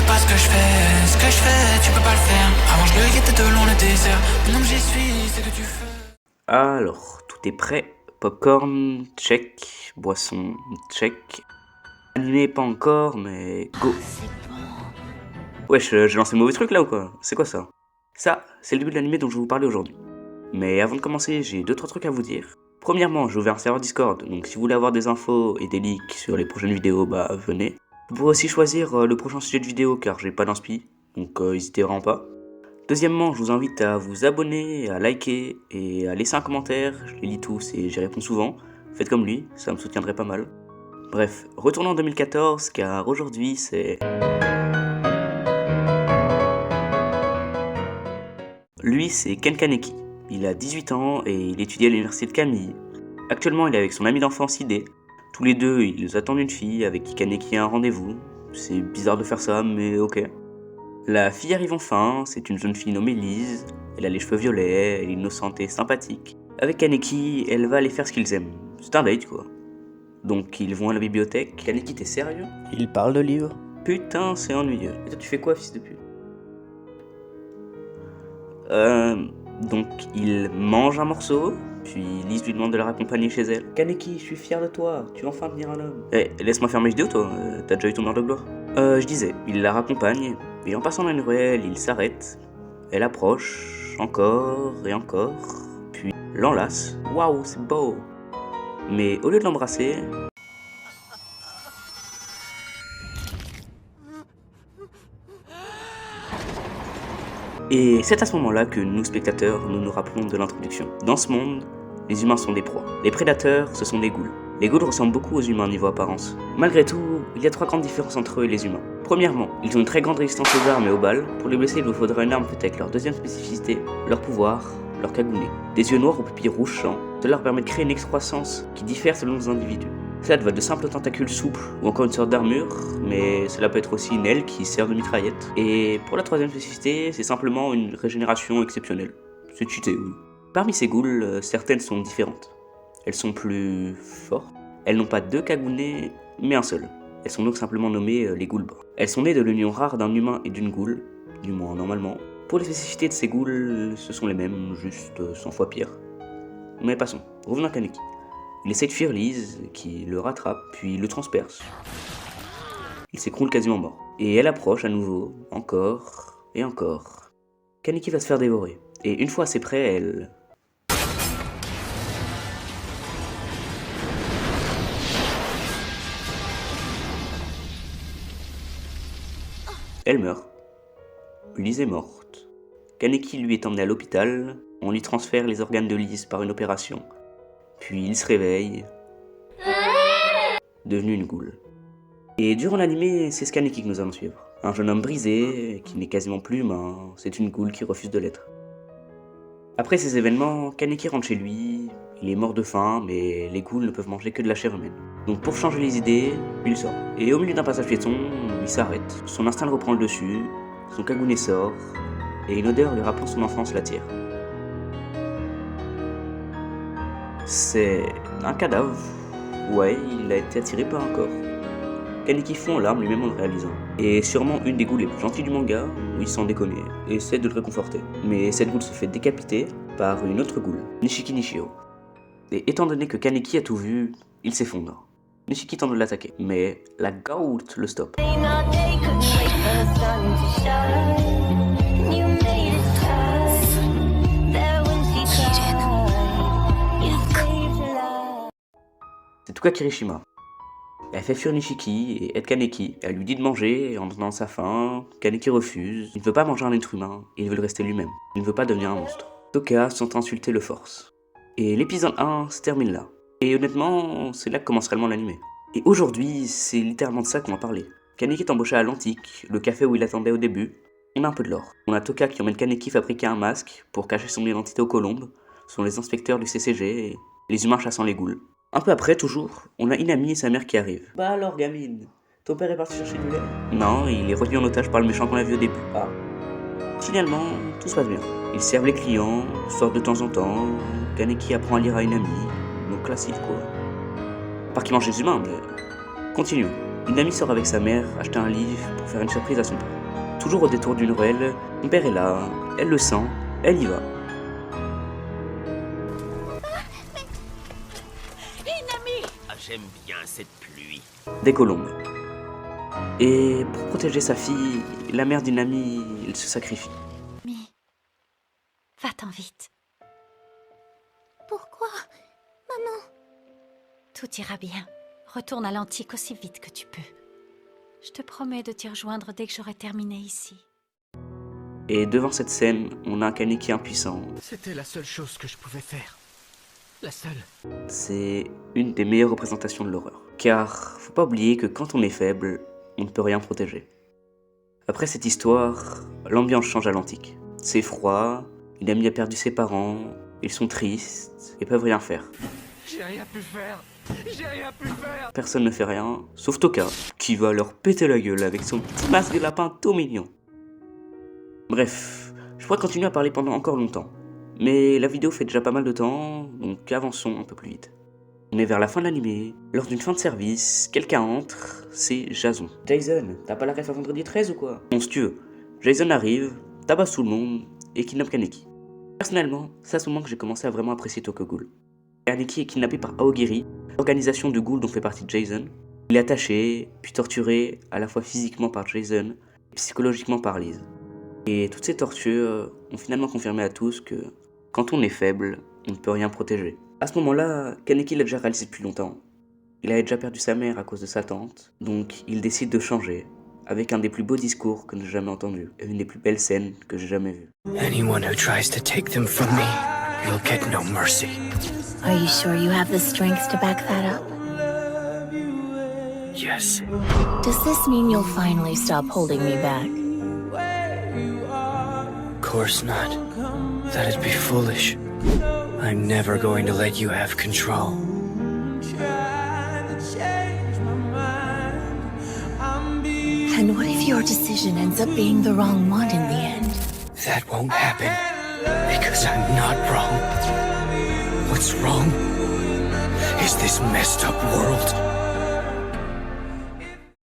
fais pas ce que je fais, tu peux pas le faire. Avant je le guettais de long le désert, maintenant que j'y suis, c'est que tu fais. Alors, tout est prêt. Popcorn, check. Boisson, check. Animé, pas encore, mais go. Wesh, j'ai lancé le mauvais truc là ou quoi? C'est quoi ça? Ça, c'est le début de l'animé dont je vais vous parler aujourd'hui. Mais avant de commencer, j'ai 2-3 trucs à vous dire. Premièrement, j'ai ouvert un serveur Discord, donc si vous voulez avoir des infos et des leaks sur les prochaines vidéos, bah venez. Vous pourrez aussi choisir le prochain sujet de vidéo car j'ai pas d'inspi, donc n'hésitez vraiment pas. Deuxièmement, je vous invite à vous abonner, à liker et à laisser un commentaire. Je les lis tous et j'y réponds souvent. Faites comme lui, ça me soutiendrait pas mal. Bref, retournons en 2014 car aujourd'hui c'est... Lui, c'est Ken Kaneki. Il a 18 ans et il étudie à l'université de Camille. Actuellement, il est avec son ami d'enfance Ide. Tous les deux, ils attendent une fille avec qui Kaneki a un rendez-vous. C'est bizarre de faire ça, mais ok. La fille arrive enfin, c'est une jeune fille nommée Lise. Elle a les cheveux violets, elle est innocente et sympathique. Avec Kaneki, elle va aller faire ce qu'ils aiment. C'est un date, quoi. Donc, ils vont à la bibliothèque. Kaneki, t'es sérieux? Il parle de livres. Putain, c'est ennuyeux. Et toi, tu fais quoi, fils de pute? Donc il mange un morceau, puis Lise lui demande de la raccompagner chez elle. Kaneki, je suis fier de toi, tu vas enfin devenir un homme. Laisse-moi faire mes vidéos toi, t'as déjà eu ton heure de gloire. Je disais, il la raccompagne, et en passant dans une ruelle, il s'arrête. Elle approche, encore et encore, puis l'enlace. Waouh, c'est beau. Mais au lieu de l'embrasser... Et c'est à ce moment-là que nous, spectateurs, nous nous rappelons de l'introduction. Dans ce monde, les humains sont des proies. Les prédateurs, ce sont des ghouls. Les ghouls ressemblent beaucoup aux humains niveau apparence. Malgré tout, il y a 3 grandes différences entre eux et les humains. Premièrement, ils ont une très grande résistance aux armes et aux balles. Pour les blesser, il vous faudra une arme peut-être. Leur deuxième spécificité, leur pouvoir, leur cagoulé. Des yeux noirs aux pupilles rouges-champs. Cela leur permet de créer une excroissance qui diffère selon les individus. Cela va de simples tentacules souples ou encore une sorte d'armure, mais cela peut être aussi une aile qui sert de mitraillette. Et pour la troisième spécificité, c'est simplement une régénération exceptionnelle. C'est cheaté, oui. Parmi ces ghouls, certaines sont différentes. Elles sont plus fortes. Elles n'ont pas 2 cagoulés, mais un seul. Elles sont donc simplement nommées les ghouls bras. Elles sont nées de l'union rare d'un humain et d'une ghoul, du moins normalement. Pour les spécificités de ces ghouls, ce sont les mêmes, juste 100 fois pire. Mais passons, revenons à Kaneki. Il essaie de fuir Lise, qui le rattrape, puis le transperce. Il s'écroule quasiment mort. Et elle approche à nouveau, encore et encore. Kaneki va se faire dévorer. Et une fois c'est prêt, elle... Elle meurt. Lise est morte. Kaneki lui est emmené à l'hôpital. On lui transfère les organes de Lise par une opération. Puis il se réveille, devenu une ghoul. Et durant l'animé, c'est Kaneki que nous allons suivre. Un jeune homme brisé, qui n'est quasiment plus humain, c'est une ghoul qui refuse de l'être. Après ces événements, Kaneki rentre chez lui, il est mort de faim, mais les ghouls ne peuvent manger que de la chair humaine. Donc pour changer les idées, il sort. Et au milieu d'un passage piéton, il s'arrête, son instinct le reprend le dessus, son cagoulé sort, et une odeur lui rappelant son enfance l'attire. C'est un cadavre. Ouais, il a été attiré par un corps. Kaneki fond en larmes lui-même en le réalisant. Et sûrement une des ghouls les plus gentilles du manga, où il s'en déconne et essaie de le réconforter. Mais cette ghoul se fait décapiter par une autre ghoul, Nishiki Nishio. Et étant donné que Kaneki a tout vu, il s'effondre. Nishiki tente de l'attaquer, mais la gout le stoppe. C'est Tuka Kirishima. Elle fait fuir Nishiki et aide Kaneki. Elle lui dit de manger et en donnant sa faim, Kaneki refuse. Il ne veut pas manger un être humain, il veut le rester lui-même. Il ne veut pas devenir un monstre. Tuka, sans insulter, le force. Et l'épisode 1 se termine là. Et honnêtement, c'est là que commence réellement l'anime. Et aujourd'hui, c'est littéralement de ça qu'on va parler. Kaneki est embauché à l'Antique, le café où il attendait au début. On a un peu de l'or. On a Tuka qui emmène Kaneki fabriquer un masque pour cacher son identité aux colombes. Ce sont les inspecteurs du CCG et les humains chassant les ghouls. Un peu après, toujours, on a Inami et sa mère qui arrivent. Bah alors, gamine, ton père est parti chercher du lait? Non, il est retenu en otage par le méchant qu'on a vu au début. Ah. Finalement, tout se passe bien. Ils servent les clients, sortent de temps en temps, Kaneki apprend à lire à Inami, donc classique quoi. Pas qu'il mange des humains, mais... Continuons. une amie sort avec sa mère acheter un livre pour faire une surprise à son père. Toujours au détour d'une ruelle, son père est là, elle le sent, elle y va. Ah, j'aime bien cette pluie. Des colombes. Et pour protéger sa fille, la mère d'une amie, elle se sacrifie. Mi, va-t'en vite. Pourquoi, maman? Tout ira bien. Retourne à l'Antique aussi vite que tu peux. Je te promets de t'y rejoindre dès que j'aurai terminé ici. Et devant cette scène, on a un Kaneki impuissant. C'était la seule chose que je pouvais faire. La seule. C'est une des meilleures représentations de l'horreur. Car faut pas oublier que quand on est faible, on ne peut rien protéger. Après cette histoire, l'ambiance change à l'Antique. C'est froid, une amie a perdu ses parents, ils sont tristes et peuvent rien faire. J'ai rien pu faire. J'ai rien pu faire. Personne ne fait rien, sauf Toka, qui va leur péter la gueule avec son petit masque de lapin tout mignon. Bref, je pourrais continuer à parler pendant encore longtemps. Mais la vidéo fait déjà pas mal de temps, donc avançons un peu plus vite. On est vers la fin de l'animé, lors d'une fin de service, quelqu'un entre, c'est Jason. Jason, t'as pas la ref à vendredi 13 ou quoi? Monstrueux. Jason arrive, tabasse tout le monde, et kidnappe Kaneki. Personnellement, c'est à ce moment que j'ai commencé à vraiment apprécier Tokyo Ghoul. Kaneki est kidnappé par Aogiri, l'organisation de ghouls dont fait partie Jason. Il est attaché, puis torturé à la fois physiquement par Jason, et psychologiquement par Liz. Et toutes ces tortures ont finalement confirmé à tous que, quand on est faible, on ne peut rien protéger. À ce moment-là, Kaneki l'a déjà réalisé depuis longtemps. Il avait déjà perdu sa mère à cause de sa tante, donc il décide de changer, avec un des plus beaux discours que j'ai jamais entendu, et une des plus belles scènes que j'ai jamais vues. Anyone who tries to take them from me, you'll get no mercy. Are you sure you have the strength to back that up? Yes. Does this mean you'll finally stop holding me back? Of course not. That'd be foolish. I'm never going to let you have control. And what if your decision ends up being the wrong one in the end? That won't happen. Because I'm not wrong. What's wrong is this messed up world.